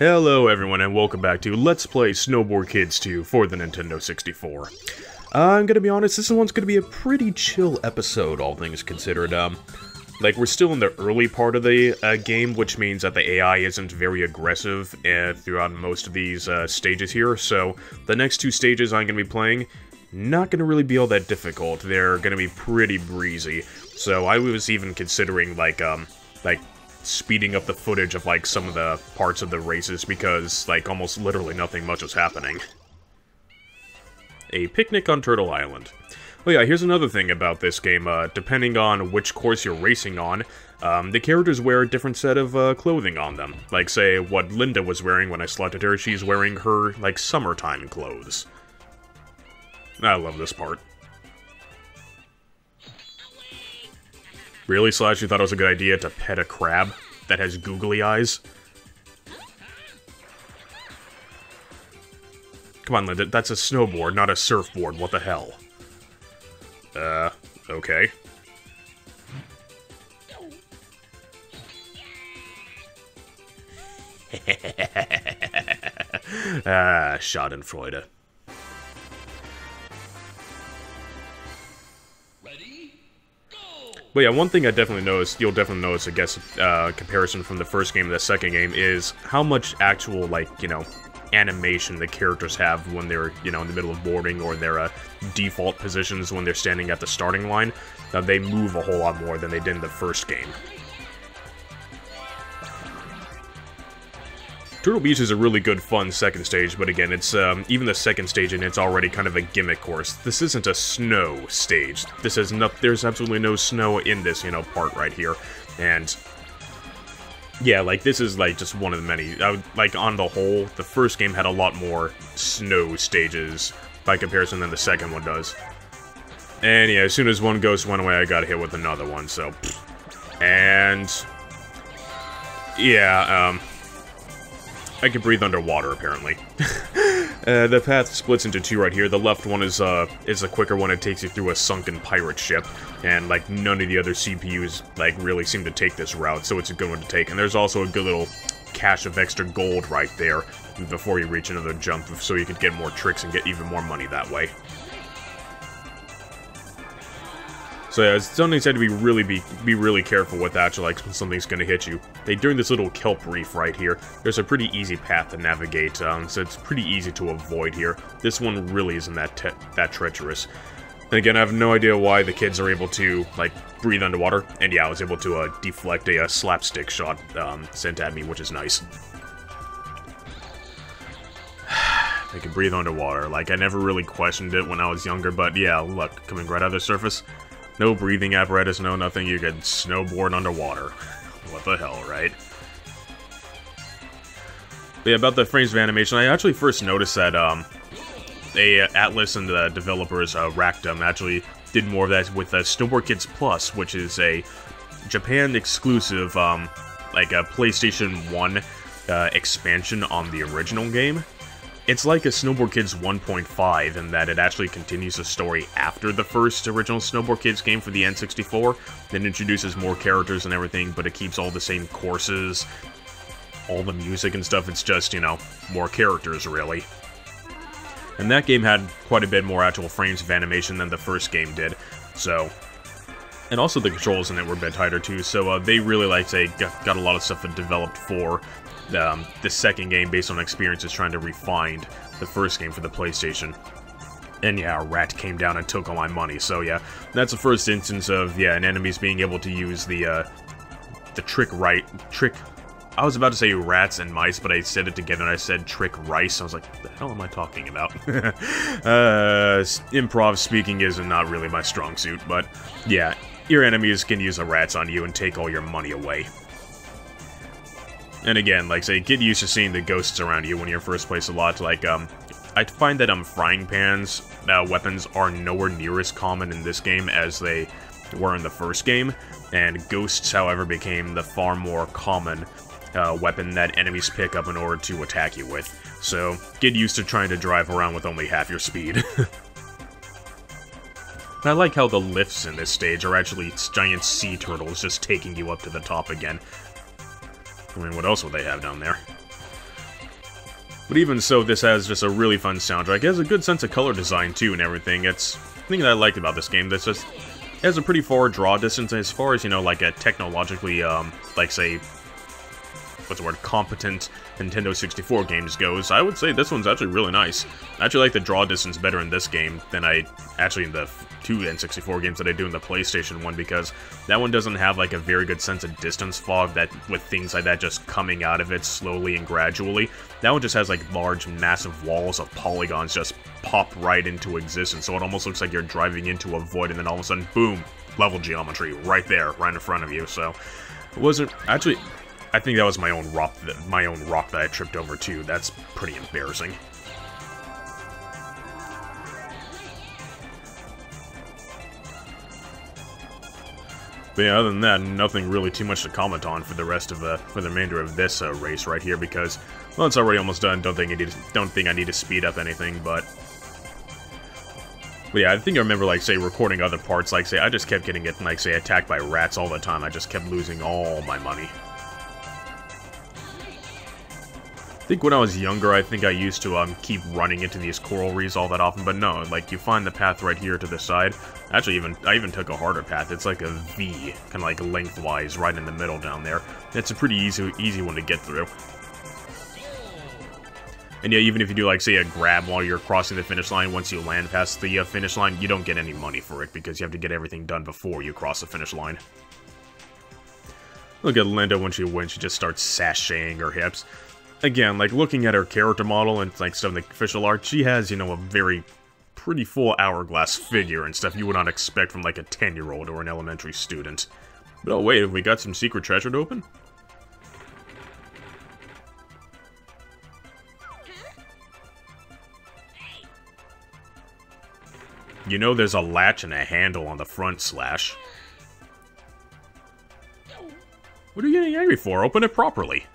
Hello everyone and welcome back to Let's Play Snowboard Kids 2 for the Nintendo 64. I'm gonna be honest, this one's gonna be a pretty chill episode, all things considered. We're still in the early part of the game, which means that the AI isn't very aggressive throughout most of these stages here, so the next two stages I'm gonna be playing, not gonna really be all that difficult. They're gonna be pretty breezy, so I was even considering, speeding up the footage of, some of the parts of the races, because, almost literally nothing much is happening. A picnic on Turtle Island. Oh yeah, here's another thing about this game. Depending on which course you're racing on, the characters wear a different set of clothing on them. Like, say, what Linda was wearing when I selected her, she's wearing her, summertime clothes. I love this part. Really, Slash, you thought it was a good idea to pet a crab that has googly eyes? Come on, Linda, that's a snowboard, not a surfboard, what the hell? Okay. Schadenfreude. But yeah, one thing I definitely noticed, you'll definitely notice, I guess, comparison from the first game to the second game, is how much actual, animation the characters have when they're, in the middle of boarding, or their default positions when they're standing at the starting line. They move a whole lot more than they did in the first game. Turtle Beach is a really good, fun second stage, but again, it's, even the second stage, and it's already kind of a gimmick course. This isn't a snow stage. This is there's absolutely no snow in this, part right here. And, yeah, this is, just one of the many. On the whole, the first game had a lot more snow stages by comparison than the second one does. And, yeah, as soon as one ghost went away, I got hit with another one, so... And... Yeah, I can breathe underwater, apparently. The path splits into two right here. The left one is a quicker one. It takes you through a sunken pirate ship, and, none of the other CPUs, really seem to take this route, so it's a good one to take. And there's also a good little cache of extra gold right there before you reach another jump, so you could get more tricks and get even more money that way. So yeah, something said to be really careful with that, when something's gonna hit you. During this little kelp reef right here, there's a pretty easy path to navigate, so it's pretty easy to avoid here. This one really isn't that treacherous. And again, I have no idea why the kids are able to, breathe underwater, and yeah, I was able to, deflect a slapstick shot, sent at me, which is nice. I can breathe underwater. I never really questioned it when I was younger, but yeah, look, coming right out of the surface. No breathing apparatus, no nothing, you could snowboard underwater. What the hell, right? But yeah, about the frames of animation, I actually first noticed that, Atlas and the developers, Ractum, actually did more of that with Snowboard Kids Plus, which is a Japan-exclusive, a PlayStation 1 expansion on the original game. It's like a Snowboard Kids 1.5 in that it actually continues the story after the first original Snowboard Kids game for the N64, then introduces more characters and everything, but it keeps all the same courses, all the music and stuff. It's just, more characters, really. And that game had quite a bit more actual frames of animation than the first game did, so... And also the controls in it were a bit tighter too, so they really, got a lot of stuff that developed for the second game based on experiences trying to refine the first game for the PlayStation. And yeah, a rat came down and took all my money, so yeah, that's the first instance of, yeah, an enemy's being able to use the trick. I was about to say rats and mice, but I said it together and I said trick rice. I was like, what the hell am I talking about? Improv speaking is not really my strong suit, but yeah, your enemies can use the rats on you and take all your money away. And again, get used to seeing the ghosts around you when you're in first place a lot. I find that frying pans weapons are nowhere near as common in this game as they were in the first game, and ghosts, however, became the far more common weapon that enemies pick up in order to attack you with. So, get used to trying to drive around with only half your speed. And I like how the lifts in this stage are actually giant sea turtles just taking you up to the top again. I mean, what else would they have down there? But even so, this has just a really fun soundtrack. It has a good sense of color design, too, and everything. It's the thing that I liked about this game. That's just, it has a pretty far draw distance as far as, you know, like a technologically, like, say, what's the word, competent Nintendo 64 games goes. I would say this one's actually really nice. I actually like the draw distance better in this game than I actually in the two N64 games that I do in the PlayStation one, because that one doesn't have like a very good sense of distance fog that with things like that just coming out of it slowly and gradually. That one just has like large massive walls of polygons just pop right into existence, so it almost looks like you're driving into a void and then all of a sudden, boom, level geometry right there, right in front of you. So it wasn't actually, I think that was my own rock that I tripped over too. That's pretty embarrassing. But yeah, other than that, nothing really too much to comment on for the rest of for the remainder of this race right here, because, well, it's already almost done. Don't think I need to speed up anything, but yeah, I think I remember, like, say, recording other parts, like, say, I just kept getting like, say, attacked by rats all the time. I just kept losing all my money. I think when I was younger, I think I used to keep running into these coral reefs all that often, but no, like, you find the path right here to the side. Actually, I even took a harder path. It's like a V, kind of like lengthwise, right in the middle down there. It's a pretty easy one to get through. And yeah, even if you do, like, say, a grab while you're crossing the finish line, once you land past the finish line, you don't get any money for it, because you have to get everything done before you cross the finish line. Look at Linda when she wins, she just starts sashaying her hips. Again, like, looking at her character model and, like, some of the official art, she has, you know, a pretty full hourglass figure and stuff you would not expect from, like, a 10-year-old or an elementary student. But oh wait, have we got some secret treasure to open? You know there's a latch and a handle on the front slash. What are you getting angry for? Open it properly.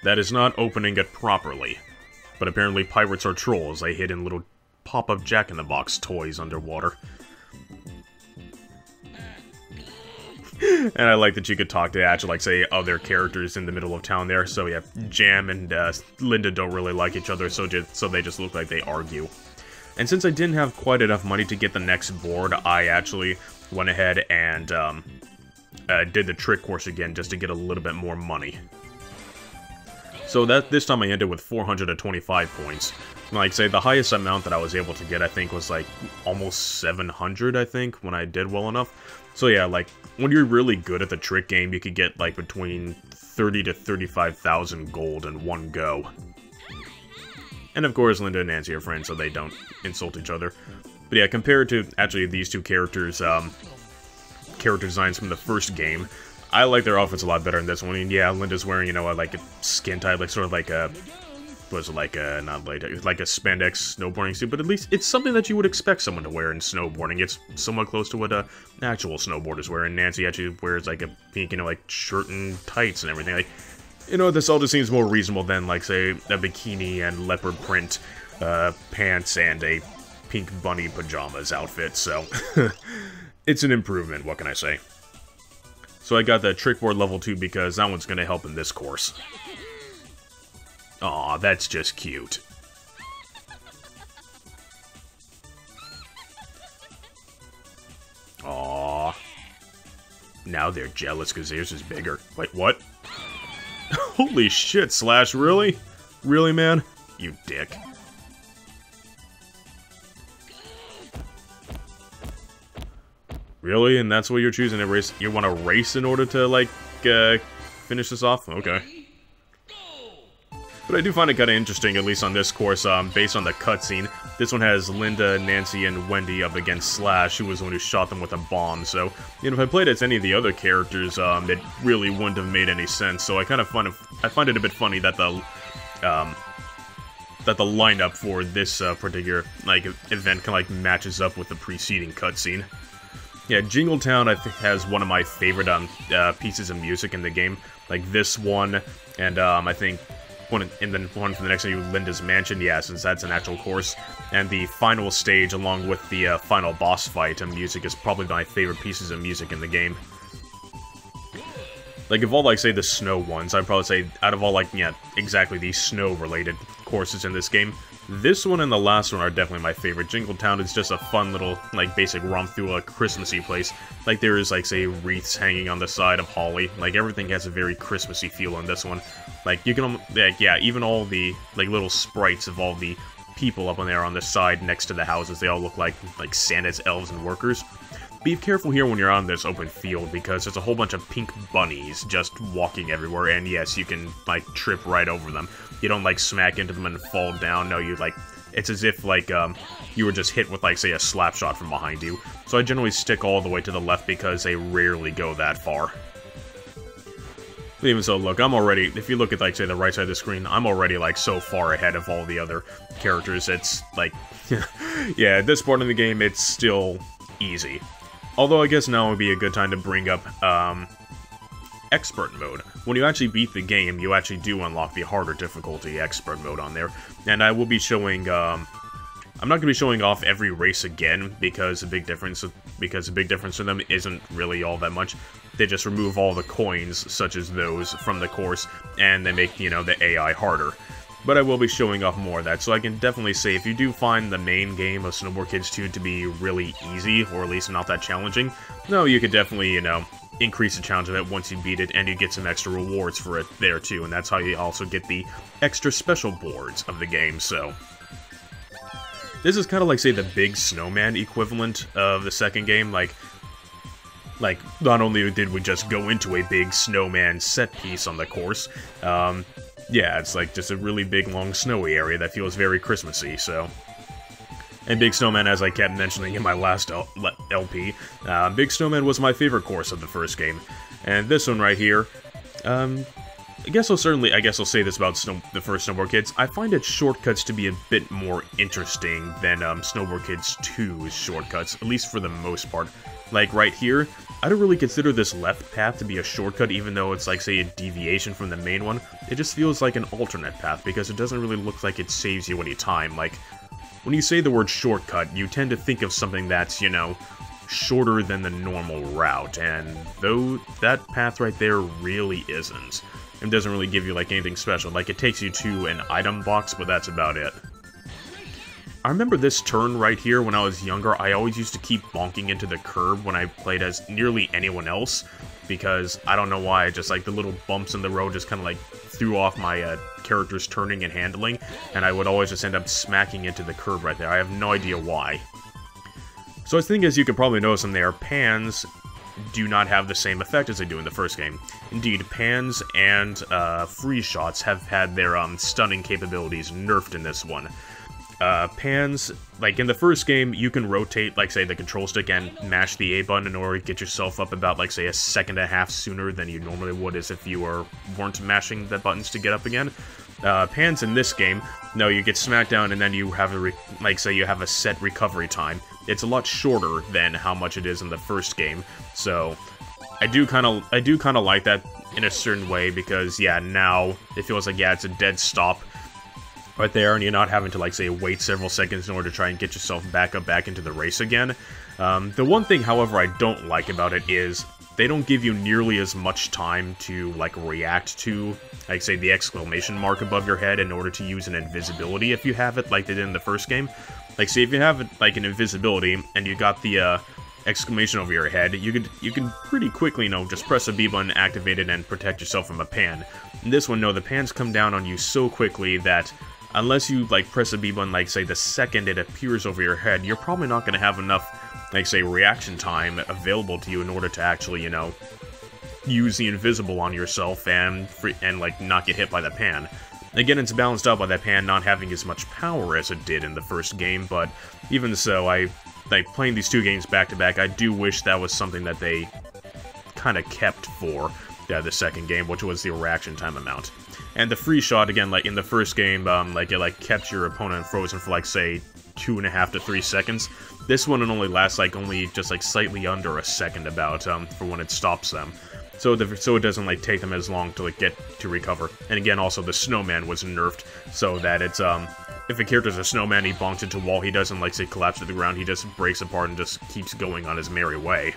That is not opening it properly. But apparently pirates are trolls. They hid in little pop-up Jack-in-the-Box toys underwater. And I like that you could talk to actually, like, say, other characters in the middle of town there. So yeah, Jam and Linda don't really like each other, so they just look like they argue. And since I didn't have quite enough money to get the next board, I actually went ahead and did the trick course again just to get a little bit more money. So this time I ended with 425 points. Like, say, the highest amount that I was able to get, I think, was, like, almost 700, I think, when I did well enough. So yeah, like, when you're really good at the trick game, you could get, like, between 30 to 35,000 gold in one go. And of course, Linda and Nancy are friends, so they don't insult each other. But yeah, compared to, actually, these two characters, character designs from the first game, I like their outfits a lot better in this one. And yeah, Linda's wearing, you know, like a skin tight, like sort of like a, was it like a, not latex, like a spandex snowboarding suit, but at least it's something that you would expect someone to wear in snowboarding. It's somewhat close to what actual snowboarders wear, and Nancy actually wears like a pink, you know, like shirt and tights and everything. Like, you know, this all just seems more reasonable than, like, say, a bikini and leopard print pants and a pink bunny pajamas outfit, so it's an improvement, what can I say? So I got the trick board level 2 because that one's gonna help in this course. Aw, that's just cute. Aw. Now they're jealous because theirs is bigger. Wait, what? Holy shit, Slash, really? Really, man? You dick. Really? And that's what you're choosing to race? You want to race in order to, like, finish this off? Okay. But I do find it kind of interesting, at least on this course, based on the cutscene. This one has Linda, Nancy, and Wendy up against Slash, who was the one who shot them with a bomb. So, you know, if I played as any of the other characters, it really wouldn't have made any sense. So I find it a bit funny that the lineup for this particular, like, event kind of, like, matches up with the preceding cutscene. Yeah, Jingletown, I think, has one of my favorite pieces of music in the game. Like this one, and I think one for the next one, Linda's Mansion, yeah, since that's an actual course. And the final stage, along with the final boss fight, music is probably my favorite pieces of music in the game. Like, of all, like, say, the snow ones, I'd probably say, out of all, like, yeah, exactly the snow-related courses in this game, this one and the last one are definitely my favorite. Jingletown is just a fun little, like, basic romp through a Christmassy place. Like, there is, like, say, wreaths hanging on the side of holly. Like, everything has a very Christmassy feel in this one. Like, you can, like, yeah, even all the, like, little sprites of all the people up on there on the side next to the houses, they all look like Santa's elves and workers. Be careful here when you're on this open field, because there's a whole bunch of pink bunnies just walking everywhere, and yes, you can, like, trip right over them. You don't, like, smack into them and fall down, no, you, like, it's as if, like, you were just hit with, like, say, a slap shot from behind you. So I generally stick all the way to the left because they rarely go that far. But even so, look, I'm already, if you look at, like, say, the right side of the screen, I'm already, like, so far ahead of all the other characters, it's, like, yeah, at this part of the game, it's still easy. Although I guess now would be a good time to bring up, Expert Mode. When you actually beat the game, you actually do unlock the harder difficulty Expert Mode on there. And I will be showing, I'm not going to be showing off every race again, because a big difference in them isn't really all that much. They just remove all the coins, such as those, from the course, and they make, you know, the AI harder. But I will be showing off more of that, so I can definitely say if you do find the main game of Snowboard Kids 2 to be really easy, or at least not that challenging, no, you could definitely, you know, increase the challenge of it once you beat it, and you get some extra rewards for it there too, and that's how you also get the extra special boards of the game, so... This is kind of like, say, the big Snowman equivalent of the second game, like, not only did we just go into a big snowman set piece on the course, yeah, it's like just a really big, long, snowy area that feels very Christmassy, so... And Big Snowman, as I kept mentioning in my last LP, Big Snowman was my favorite course of the first game. And this one right here, I guess I'll say this about the first Snowboard Kids. I find its shortcuts to be a bit more interesting than Snowboard Kids 2's shortcuts, at least for the most part. Like right here, I don't really consider this left path to be a shortcut, even though it's like, say, a deviation from the main one. It just feels like an alternate path, because it doesn't really look like it saves you any time. Like, when you say the word shortcut, you tend to think of something that's, you know, shorter than the normal route, and though that path right there really isn't. It doesn't really give you, like, anything special. Like, it takes you to an item box, but that's about it. I remember this turn right here when I was younger. I always used to keep bonking into the curb when I played as nearly anyone else, because I don't know why, just like the little bumps in the road just kind of like threw off my character's turning and handling, and I would always just end up smacking into the curb right there. I have no idea why. So I think, as you can probably notice in there, pans do not have the same effect as they do in the first game. Indeed, pans and freeze shots have had their stunning capabilities nerfed in this one. Pans, like in the first game, you can rotate, like, say, the control stick and mash the A button in order to get yourself up about, like, say, a second and a half sooner than you normally would as if you weren't mashing the buttons to get up again. Pans in this game, no, you get smacked down and then you have you have a set recovery time. It's a lot shorter than how much it is in the first game, so I do kind of like that in a certain way, because, yeah, now it feels like, yeah, it's a dead stop right there, and you're not having to, like, say, wait several seconds in order to try and get yourself back into the race again. The one thing, however, I don't like about it is they don't give you nearly as much time to, like, react to, like, say, the exclamation mark above your head in order to use an invisibility if you have it, like they did in the first game. Like, say, if you have, like, an invisibility, and you got the, exclamation over your head, you can pretty quickly, you know, just press a B button, activate it, and protect yourself from a pan. In this one, no, the pans come down on you so quickly that unless you, like, press a B button, like, say, the second it appears over your head, you're probably not going to have enough, like, say, reaction time available to you in order to actually, you know, use the invisible on yourself and like, not get hit by the pan. Again, it's balanced out by that pan not having as much power as it did in the first game, but even so, like, playing these two games back-to-back, I do wish that was something that they kind of kept for the second game, which was the reaction time amount. And the free shot, again, like in the first game, like, it, like, kept your opponent frozen for, like, say, 2.5 to 3 seconds. This one, it only lasts, like, just, like, slightly under a second about, for when it stops them. So it doesn't, like, take them as long to, like, get to recover. And again, also, the Snowman was nerfed, so that it's, if a character's a snowman, he bonks into a wall, he doesn't, like, say, collapse to the ground, he just breaks apart and just keeps going on his merry way.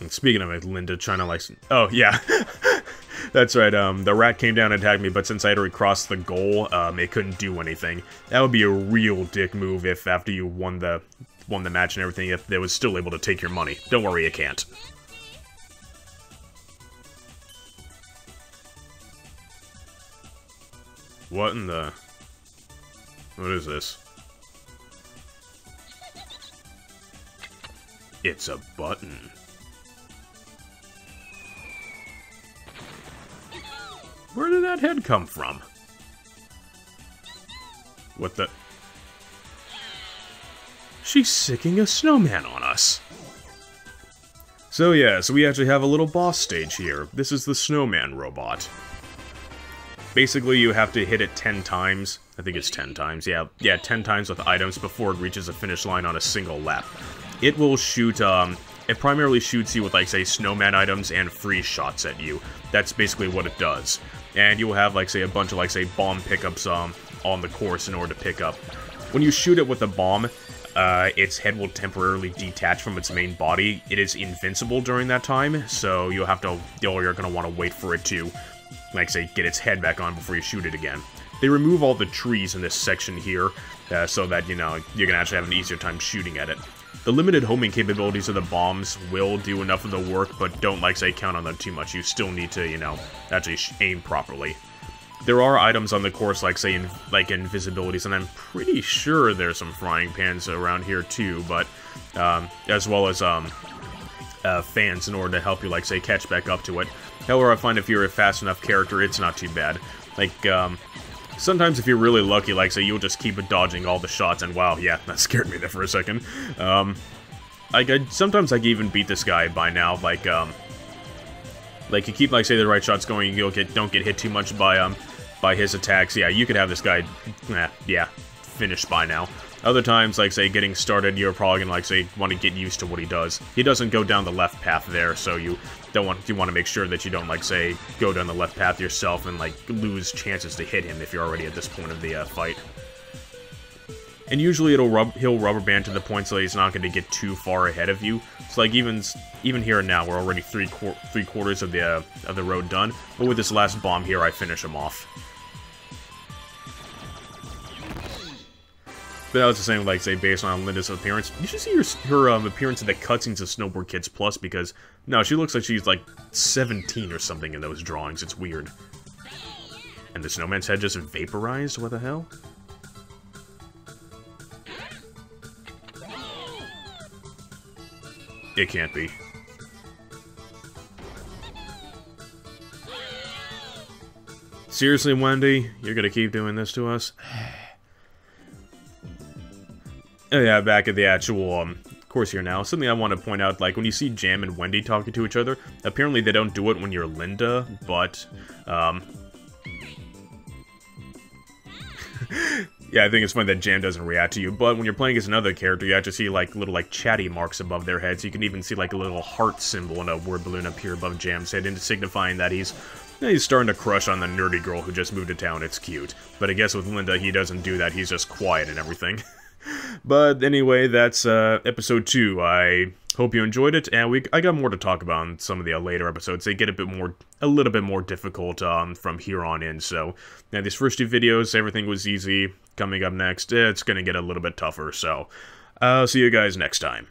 And speaking of it, Linda trying to, like... Oh, yeah. That's right, the rat came down and attacked me, but since I had already crossed the goal, it couldn't do anything. That would be a real dick move if, after you won the match and everything, if they was still able to take your money. Don't worry, it can't. What in the... What is this? It's a button. Where did that head come from? What the... She's sicking a snowman on us. So yeah, so we actually have a little boss stage here. This is the snowman robot. Basically, you have to hit it 10 times. I think it's 10 times. Yeah, 10 times with items before it reaches the finish line on a single lap. It will shoot, it primarily shoots you with, like, say, snowman items and free shots at you. That's basically what it does. And you will have, like, say, a bunch of, like, say, bomb pickups, on the course in order to pick up. When you shoot it with a bomb, its head will temporarily detach from its main body. It is invincible during that time, so you'll have to, you're gonna want to wait for it to, like, say, get its head back on before you shoot it again. They remove all the trees in this section here, so that, you know, you're gonna actually have an easier time shooting at it. The limited homing capabilities of the bombs will do enough of the work, but don't, like, say, count on them too much. You still need to, you know, actually aim properly. There are items on the course, like, say, like invisibilities, and I'm pretty sure there's some frying pans around here, too, but, as well as, fans in order to help you, like, say, catch back up to it. However, I find if you're a fast enough character, it's not too bad. Like, sometimes if you're really lucky, like, say, you'll just keep dodging all the shots, and wow, yeah, that scared me there for a second. Sometimes I can even beat this guy by now, like, you keep, like, say, the right shots going, you don't get hit too much by his attacks. Yeah, you could have this guy, yeah, finished by now. Other times, like, say, getting started, you're probably gonna, like, say, want to get used to what he does. He doesn't go down the left path there, so you want to make sure that you don't, like, say, go down the left path yourself and, like, lose chances to hit him if you're already at this point of the fight. And usually he'll rubber band to the point so he's not going to get too far ahead of you. So, like, even here and now, we're already three quarters of the road done. But with this last bomb here, I finish him off. But that was the same, like, say, based on Linda's appearance. You should see her appearance in the cutscenes of Snowboard Kids Plus, because, no, she looks like she's, like, 17 or something in those drawings. It's weird. And the snowman's head just vaporized? What the hell? It can't be. Seriously, Wendy? You're gonna keep doing this to us? Oh yeah, back at the actual, course here now. Something I want to point out, like, when you see Jam and Wendy talking to each other, apparently they don't do it when you're Linda, but, yeah, I think it's funny that Jam doesn't react to you, but when you're playing as another character, you actually see, like, little, like, chatty marks above their heads. You can even see, like, a little heart symbol and a word balloon appear above Jam's head, signifying that he's starting to crush on the nerdy girl who just moved to town. It's cute. But I guess with Linda, he doesn't do that. He's just quiet and everything. But anyway, that's episode 2. I hope you enjoyed it, and I got more to talk about in some of the later episodes. They get a little bit more difficult from here on in. So now these first 2 videos, everything was easy. Coming up next, it's gonna get a little bit tougher. So I'll see you guys next time.